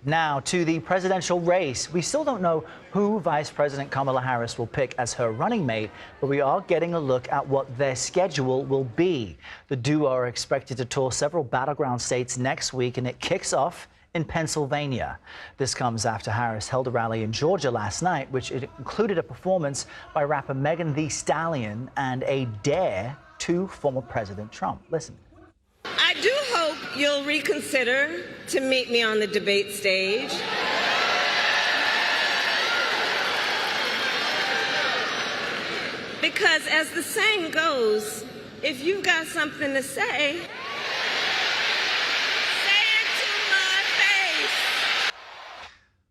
Now to the presidential race. We still don't know who Vice President Kamala Harris will pick as her running mate, but we are getting a look at what their schedule will be. The duo are expected to tour several battleground states next week, and it kicks off in Pennsylvania. This comes after Harris held a rally in Georgia last night, which included a performance by rapper Megan Thee Stallion and a dare to former President Trump. Listen. I do hope you'll reconsider to meet me on the debate stage. Because as the saying goes, if you've got something to say, say it to my face.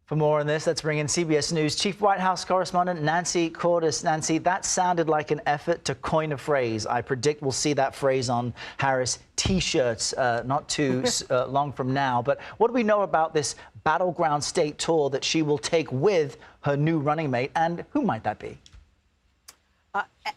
For more on this, let's bring in CBS News Chief White House correspondent Nancy Cordes. Nancy, that sounded like an effort to coin a phrase. I predict we'll see that phrase on Harris T-shirts not too long from now. But what do we know about this battleground state tour that she will take with her new running mate, and who might that be?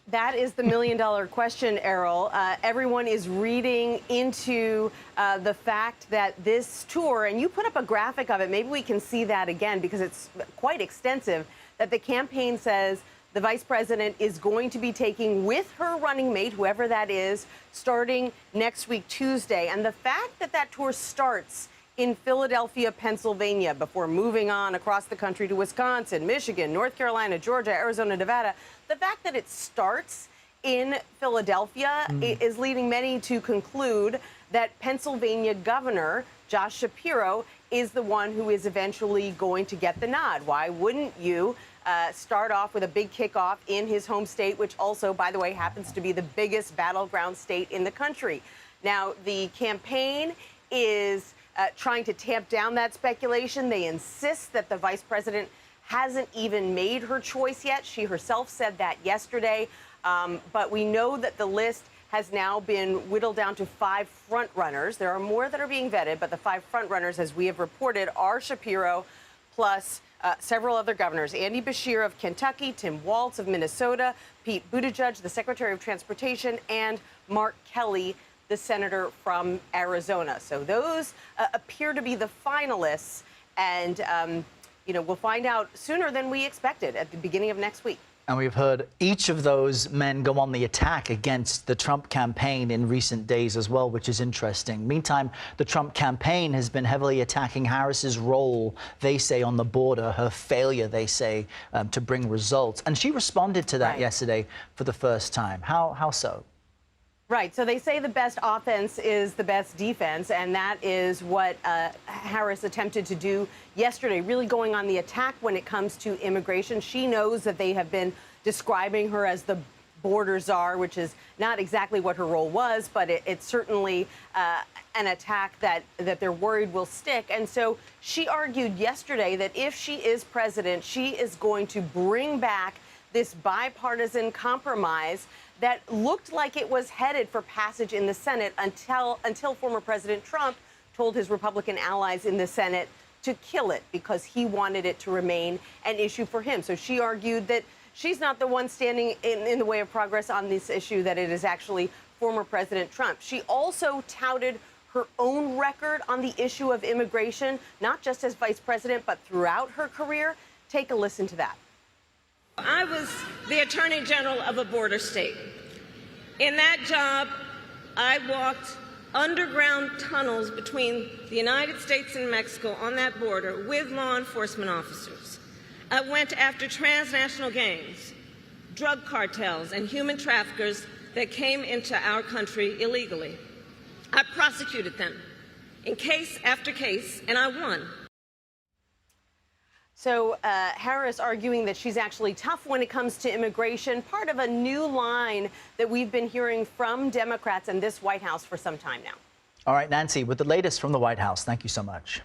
That is the million-dollar question, Errol. Everyone is reading into the fact that this tour, and you put up a graphic of it, maybe we can see that again because it's quite extensive, that the campaign says the vice president is going to be taking with her running mate, whoever that is, starting next week, Tuesday. And the fact that that tour starts in Philadelphia, Pennsylvania, before moving on across the country to Wisconsin, Michigan, North Carolina, Georgia, Arizona, Nevada. The fact that it starts in Philadelphia is leading many to conclude that Pennsylvania Governor Josh Shapiro is the one who is eventually going to get the nod. Why wouldn't you start off with a big kickoff in his home state, which also, by the way, happens to be the biggest battleground state in the country? Now, the campaign is trying to tamp down that speculation. They insist that the vice president hasn't even made her choice yet. She herself said that yesterday. But we know that the list has now been whittled down to 5 frontrunners. There are more that are being vetted, but the 5 frontrunners, as we have reported, are Shapiro plus several other governors. Andy Beshear of Kentucky, Tim Walz of Minnesota, Pete Buttigieg, the Secretary of Transportation, and Mark Kelly, the senator from Arizona. So those appear to be the finalists, and we'll find out sooner than we expected at the beginning of next week. And we've heard each of those men go on the attack against the Trump campaign in recent days as well, which is interesting. Meantime, the Trump campaign has been heavily attacking Harris's role, they say, on the border, her failure, they say, to bring results. And she responded to that yesterday for the first time. How so? Right. So they say the best offense is the best defense, and that is what Harris attempted to do yesterday, really going on the attack when it comes to immigration. She knows that they have been describing her as the border czar, which is not exactly what her role was, but it's certainly an attack that they're worried will stick. And so she argued yesterday that if she is president, she is going to bring back this bipartisan compromise that looked like it was headed for passage in the Senate until former President Trump told his Republican allies in the Senate to kill it because he wanted it to remain an issue for him. So she argued that she's not the one standing in the way of progress on this issue, that it is actually former President Trump. She also touted her own record on the issue of immigration, not just as vice president, but throughout her career. Take a listen to that. I was the Attorney General of a border state. In that job, I walked underground tunnels between the United States and Mexico on that border with law enforcement officers. I went after transnational gangs, drug cartels, and human traffickers that came into our country illegally. I prosecuted them in case after case, and I won. So Harris arguing that she's actually tough when it comes to immigration, part of a new line that we've been hearing from Democrats in this White House for some time now. All right, Nancy, with the latest from the White House, thank you so much.